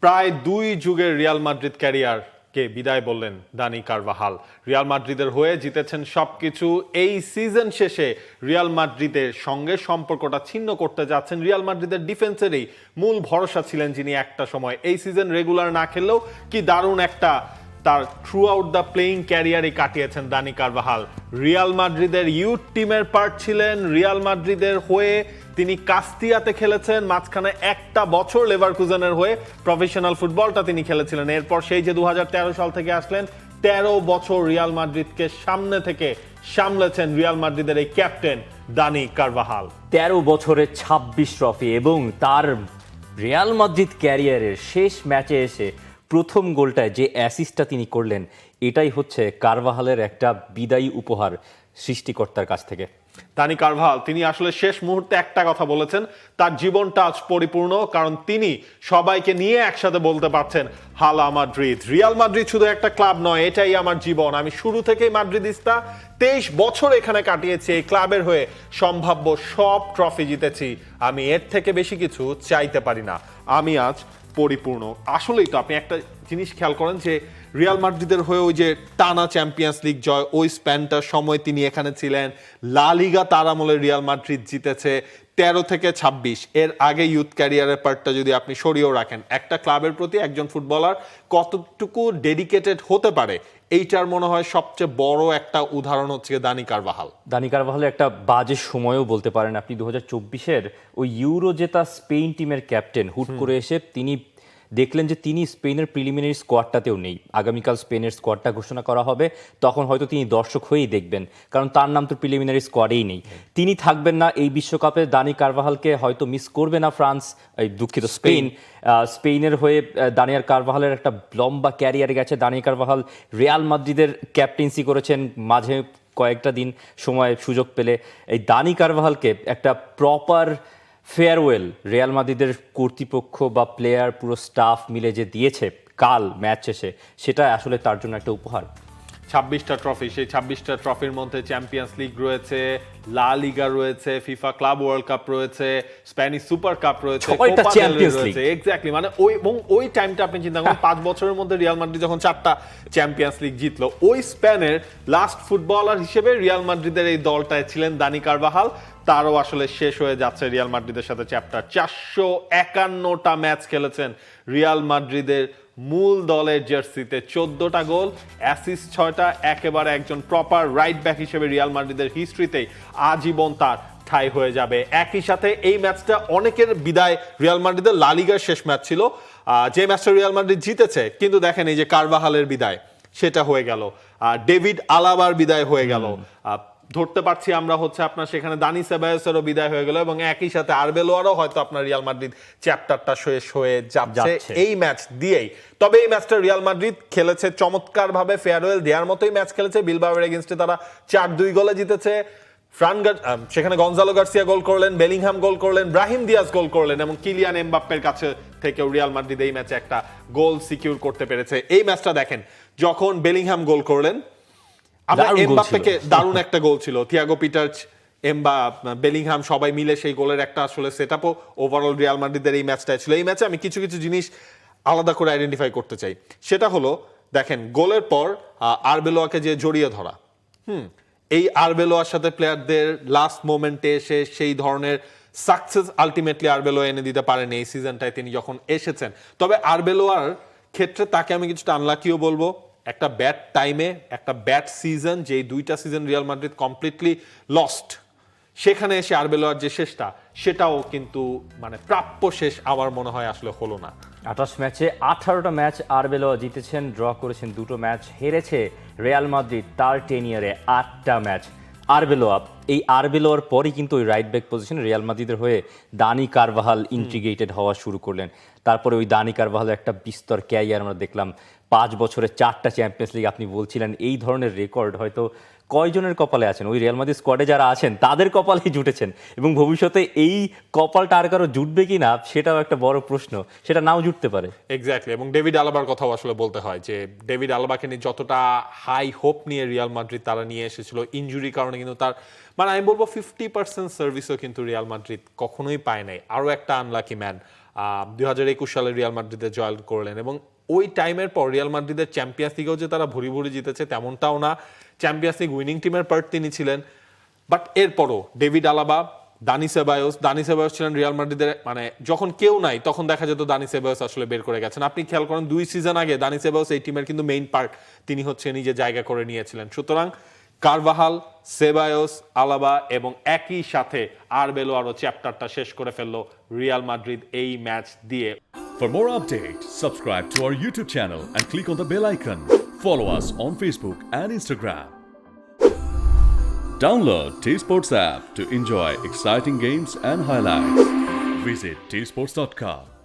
প্রায় 2 যুগের Real Madrid ক্যারিয়ারকে বিদায় বললেন দানি কারভাহাল। রিয়াল মাদ্রিদের হয়ে জিতেছেন সবকিছু। এই সিজন শেষে রিয়াল মাদ্রিদের সঙ্গে সম্পর্কটা ছিন্ন করতে যাচ্ছেন। রিয়াল মাদ্রিদের ডিফেন্সেরই মূল ভরসা ছিলেন যিনি একটা সময়। এই সিজন রেগুলার না খেললেও কি দারুণ একটা তার থ্রু আউট দ্য প্লেইং ক্যারিয়ারে কাটিয়েছেন দানি কারভাহাল। রিয়াল মাদ্রিদের ইউথ টিমের পার্ট ছিলেন। রিয়াল মাদ্রিদের হয়ে তিনি কাস্তিয়াতে খেলেছেন। মাঝখানে একটা বছর লেভারকুজেনের হয়ে প্রফেশনাল ফুটবলটা তিনি খেলেছিলেন। এরপর সেই যে 2013 সাল থেকে আসলেন, 13 বছর রিয়াল মাদ্রিদকে সামনে থেকে সামলেছেন রিয়াল মাদ্রিদের এই ক্যাপ্টেন দানি কারভাহাল। 13 বছরে 26 ট্রফি এবং তার রিয়াল মাদ্রিদ ক্যারিয়ারের শেষ ম্যাচে এসে প্রথম গোলটায় যে অ্যাসিস্টটা তিনি করলেন, এটাই হচ্ছে কারভাহালের একটা বিদায়ী উপহার সৃষ্টিকর্তার কাছ থেকে। দানি কারভাহাল তিনি আসলে শেষ মুহূর্তে একটা কথা বলেছেন, তার জীবনটা আজ পরিপূর্ণ, কারণ তিনি সবাইকে নিয়ে একসাথে বলতে পারছেন হালা মাদ্রিদ। রিয়াল মাদ্রিদ শুধু একটা ক্লাব নয়, এটাই আমার জীবন। আমি শুরু থেকেই মাদ্রিদিস্তা, 23 বছর এখানে কাটিয়েছি। এই ক্লাবের হয়ে সম্ভাব্য সব ট্রফি জিতেছি। আমি এর থেকে বেশি কিছু চাইতে পারি না। আমি আজ পরিপূর্ণ। আসলেই তো আপনি একটা জিনিস খেয়াল করেন যে রিয়াল মাদ্রিদের হয়ে ওই যে টানা চ্যাম্পিয়ন্স লিগ জয়, ওই স্প্যানটার সময় তিনি এখানে ছিলেন। লা লিগা তার আমলে রিয়াল মাদ্রিদ জিতেছে 13 থেকে 26। এর আগে ইউথ ক্যারিয়ারের পার্টটা যদি আপনি সরিয়েও রাখেন, একটা ক্লাবের প্রতি একজন ফুটবলার কতটুকু ডেডিকেটেড হতে পারে, এইটার মনে হয় সবচেয়ে বড় একটা উদাহরণ হচ্ছে দানি কারভাহাল। দানি কারভাহালের একটা বাজে সময়ও বলতে পারেন আপনি। 2024-এর ওই ইউরো জেতা স্পেন টিমের ক্যাপ্টেন হুট করে এসে তিনি দেখলেন যে তিনি স্পেনের প্রিলিমিনারি স্কোয়াডটাতেও নেই। আগামীকাল স্পেনের স্কোয়াডটা ঘোষণা করা হবে, তখন হয়তো তিনি দর্শক হয়েই দেখবেন, কারণ তার নাম তো প্রিলিমিনারি স্কোয়াডেই নেই। তিনি থাকবেন না এই বিশ্বকাপে। দানি কারভাহালকে হয়তো মিস করবে না ফ্রান্স, দুঃখিত স্পেন। স্পেনের হয়ে দানিয়ার কারভাহালের একটা লম্বা ক্যারিয়ারে গেছে। দানি কারভাহাল রিয়াল মাদ্রিদের ক্যাপ্টেন্সি করেছেন মাঝে কয়েকটা দিন সময় সুযোগ পেলে। এই দানি কারভাহালকে একটা প্রপার ফেয়ারওয়েল রিয়াল মাদ্রিদের কর্তৃপক্ষ বা প্লেয়ার পুরো স্টাফ মিলে যে দিয়েছে কাল ম্যাচ শেষে, সেটা আসলে তার জন্য একটা উপহার। 26টা ট্রফি, সেই 26টা ট্রফির মধ্যে চ্যাম্পিয়ন্স লিগ রয়েছে, লা লিগা রয়েছে, ফিফা ক্লাব ওয়ার্ল্ড কাপ রয়েছে, স্প্যানিশ সুপার কাপ রয়েছে, ছয়টা কোপা দেল রে চ্যাম্পিয়ন্স লিগ। রয়েছে। এক্স্যাক্টলি, মানে ওই টাইমটা আপনি চিন্তা করেন, 5 বছরের মধ্যে রিয়াল মাদ্রিদ যখন 4টা চ্যাম্পিয়ন্স লিগ জিতলো, ওই স্প্যানের লাস্ট ফুটবলার হিসেবে রিয়াল মাদ্রিদের এই দলটায় ছিলেন দানি কারভাহাল। তারও আসলে শেষ হয়ে যাচ্ছে রিয়াল মাদ্রিদের সাথে চ্যাপ্টার। 451টা ম্যাচ খেলেছেন রিয়াল মাদ্রিদের মূল দলের জার্সিতে, 14টা গোল, অ্যাসিস্ট 6টা। একেবারে একজন প্রপার রাইট ব্যাক হিসেবে রিয়াল মাদ্রিদের হিস্ট্রিতেই আজীবন তার ঠাঁই হয়ে যাবে। একই সাথে এই ম্যাচটা অনেকের বিদায়, রিয়াল মাদ্রিদের লা লিগার শেষ ম্যাচ ছিল, যে ম্যাচটা রিয়াল মাদ্রিদ জিতেছে, কিন্তু দেখেন এই যে কারভাহালের বিদায় সেটা হয়ে গেল, ডেভিড আলাবার বিদায় হয়ে গেল, ধরতে পারছি আমরা হচ্ছে আপনার সেখানে দানি সেবায়োসেরও বিদায় হয়ে গেল, এবং একই সাথে আরবেলোয়ারও হয়তো আপনার রিয়াল মাদ্রিদ চ্যাপ্টারটা শেষ হয়ে যাচ্ছে এই ম্যাচ দিয়েই। তবে এই ম্যাচটা রিয়াল মাদ্রিদ খেলেছে চমৎকার ভাবে, ফেয়ারওয়েল দেওয়ার মতোই ম্যাচ খেলেছে। বিলবাওয়ের এগেইনস্টে তারা 4-2 গোলে জিতেছে। সেখানে গনজালো গার্সিয়া গোল করলেন, বেলিংহাম গোল করলেন, ব্রাহিম দিয়াজ গোল করলেন, এবং কিলিয়ান এমবাপ্পের কাছে থেকেও রিয়াল মাদ্রিদ এই ম্যাচে একটা গোল সিকিউর করতে পেরেছে। এই ম্যাচটা দেখেন, যখন বেলিংহাম গোল করলেন, এমবাপ্পেকে দারুণ একটা গোল ছিল। থিয়াগো পিটার্স, বেলিংহাম সবাই মিলে সেই গোলের একটা আসলে সেটআপও ওভারঅল রিয়াল মাদ্রিদের এই ম্যাচটাই ছিল। এই ম্যাচে আমি কিছু কিছু জিনিস আলাদা করে আইডেন্টিফাই করতে চাই। সেটা হলো, দেখেন গোলের পর আরবেলোয়াকে যে জড়িয়ে ধরা, এই আরবেলোয়ার সাথে প্লেয়ারদের লাস্ট মোমেন্টে এসে সেই ধরনের সাকসেস আলটিমেটলি আরবেলোয়া এনে দিতে পারেন এই সিজনটায় তিনি যখন এসেছেন। তবে আরবেলোয়ার ক্ষেত্রে তাকে আমি কিছুটা আনলাকিও বলবো। একটা ব্যাড টাইমে, একটা ব্যাড সিজন, যে 2টা season Real Madrid completely lost, সেখানে এসে আরবেলোয়ার যে শেষটা, সেটাও কিন্তু মানে প্রাপ্য শেষ আমার মনে হয় আসলে হলো না। 28 ম্যাচে 18টা ম্যাচ আরবেলোয়া জিতেছেন, ড্র করেছেন 2টো ম্যাচ, হেরেছে রিয়াল মাদ্রিদ তার টেনিয়ারে 8টা ম্যাচ। আরবেলোয়া, এই আরবেলোয়ার পরই কিন্তু ওই রাইট ব্যাক পজিশনে রিয়াল মাদ্রিদের হয়ে দানি কারভাহাল ইন্টিগ্রেটেড হওয়া শুরু করলেন। তারপরে ওই দানি কারভাহালের একটা বিস্তর ক্যারিয়ার আমরা দেখলাম। 5 বছরে 4টা চ্যাম্পিয়ন্স লিগ, আপনি বলছিলেন এই ধরনের রেকর্ড হয়তো কয়জনের কপালে আছেন? ওই রিয়াল মাদ্রিদ স্কোয়াডে যারা আছেন তাদের কপালেই জুটেছেন, এবং ভবিষ্যতে এই কপালটা আর কারো জুটবে কি না সেটাও একটা বড় প্রশ্ন, সেটা নাও জুটতে পারে। এক্স্যাক্টলি, এবং ডেভিড আলাবার কথাও আসলে বলতে হয় যে ডেভিড আলাবাকে নিয়ে যতটা হাই হোপ নিয়ে রিয়াল মাদ্রিদ তারা নিয়ে এসেছিল, ইনজুরির কারণে কিন্তু তার মানে আমি বলবো 50% সার্ভিসও কিন্তু রিয়াল মাদ্রিদ কখনোই পায় নাই। আরও একটা আনলাকি ম্যান 2021 সালে রিয়াল মাদ্রিদে জয়েন করলেন এবং ওই টাইমের পর রিয়াল মাদ্রিদের চ্যাম্পিয়ন্স লিগেও যে তারা ভুরি ভুরি জিতেছে তেমনটাও না, চ্যাম্পিয়ন্স লিগ উইনিং টিমের পার্ট তিনি ছিলেন। বাট এরপরও ডেভিড আলাবা, দানি সেবায়োস ছিলেন রিয়াল মাদ্রিদের, মানে যখন কেউ নাই তখন দেখা যেত দানি সেবায়োস আসলে বের করে গেছেন। আপনি খেয়াল করেন 2 সিজন আগে দানি সেবায়োস এই টিমের কিন্তু মেইন পার্ট, তিনি হচ্ছে নিজে জায়গা করে নিয়েছিলেন। সুতরাং কারভাহাল, সেবায়োস, আলাবা এবং একই সাথে আরবেলোয়ারও চ্যাপ্টারটা শেষ করে ফেললো রিয়াল মাদ্রিদ এই ম্যাচ দিয়ে। For more updates, subscribe to our YouTube channel and click on the bell icon. Follow us on Facebook and Instagram. Download T-Sports app to enjoy exciting games and highlights. Visit tsports.com.